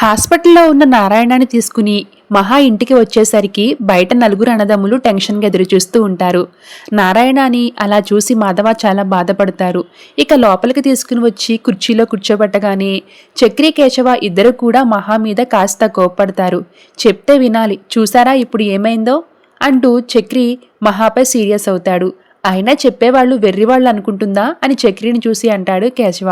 హాస్పిటల్లో ఉన్న నారాయణని తీసుకుని మహా ఇంటికి వచ్చేసరికి బయట నలుగురు అన్నదమ్ములు టెన్షన్గా ఎదురుచూస్తూ ఉంటారు. నారాయణని అలా చూసి మాధవ చాలా బాధపడతారు. ఇక లోపలికి తీసుకుని వచ్చి కుర్చీలో కూర్చోబెట్టగానే చక్రి, కేశవ ఇద్దరు కూడా మహా మీద కాస్త కోప్పడతారు. చెప్తే వినాలి, చూసారా ఇప్పుడు ఏమైందో అంటూ చక్రి మహాపై సీరియస్ అవుతాడు. అయినా చెప్పేవాళ్ళు వెర్రివాళ్ళు అనుకుంటుందా అని చక్రిని చూసి అంటాడు కేశవ.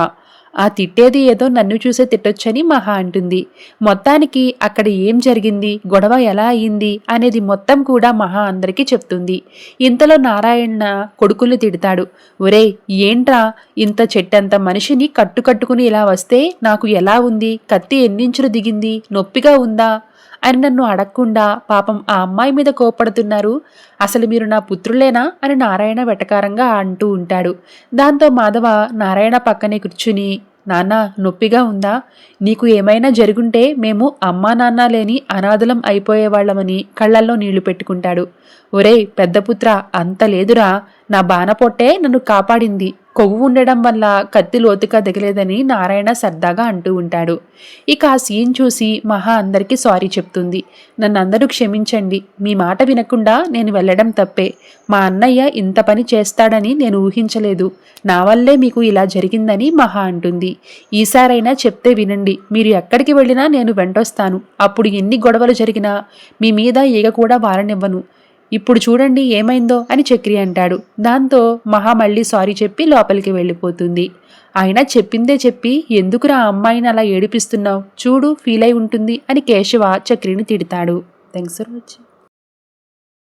ఆ తిట్టేది ఏదో నన్ను చూసే తిట్టొచ్చని మహా అంటుంది. మొత్తానికి అక్కడ ఏం జరిగింది, గొడవ ఎలా అయింది అనేది మొత్తం కూడా మహా అందరికీ చెప్తుంది. ఇంతలో నారాయణ కొడుకుల్ని తిడతాడు. ఒరేయ్, ఏంట్రా ఇంత చెట్టంత మనిషిని కట్టుకుని ఇలా వస్తే నాకు ఎలా ఉంది, కత్తి ఎన్నించులు దిగింది, నొప్పిగా ఉందా అని నన్ను అడగకుండా పాపం ఆ అమ్మాయి మీద కోప్పడుతున్నారు. అసలు మీరు నా పుత్రులేనా అని నారాయణ వెటకారంగా అంటూ ఉంటాడు. దాంతో మాధవ నారాయణ పక్కనే కూర్చుని, నాన్న నొప్పిగా ఉందా, నీకు ఏమైనా జరుగుంటే మేము అమ్మా నాన్న లేని అనాథలం అయిపోయేవాళ్లమని కళ్లల్లో నీళ్లు పెట్టుకుంటాడు. ఒరేయ్ పెద్దపుత్ర, అంత లేదురా, నా బాణపొట్టే నన్ను కాపాడింది, కొవ్వు ఉండడం వల్ల కత్తి లోతుగా దిగలేదని నారాయణ సరదాగా అంటూ ఉంటాడు. ఇక ఆ సీన్ చూసి మహా అందరికీ సారీ చెప్తుంది. నన్నందరూ క్షమించండి, మీ మాట వినకుండా నేను వెళ్ళడం తప్పే. మా అన్నయ్య ఇంత పని చేస్తాడని నేను ఊహించలేదు. నా వల్లే మీకు ఇలా జరిగిందని మహా అంటుంది. ఈసారైనా చెప్తే వినండి, మీరు ఎక్కడికి వెళ్ళినా నేను వెంటొస్తాను. అప్పుడు ఎన్ని గొడవలు జరిగినా మీ మీద ఈగ కూడా వారనివ్వను. ఇప్పుడు చూడండి ఏమైందో అని చక్రి అంటాడు. దాంతో మహా మళ్ళీ సారీ చెప్పి లోపలికి వెళ్ళిపోతుంది. అయినా చెప్పిందే చెప్పి ఎందుకురా ఆ అమ్మాయిని అలా ఏడిపిస్తున్నావు, చూడు ఫీల్ అయి ఉంటుంది అని కేశవ చక్రిని తిడతాడు. Thanks for watching.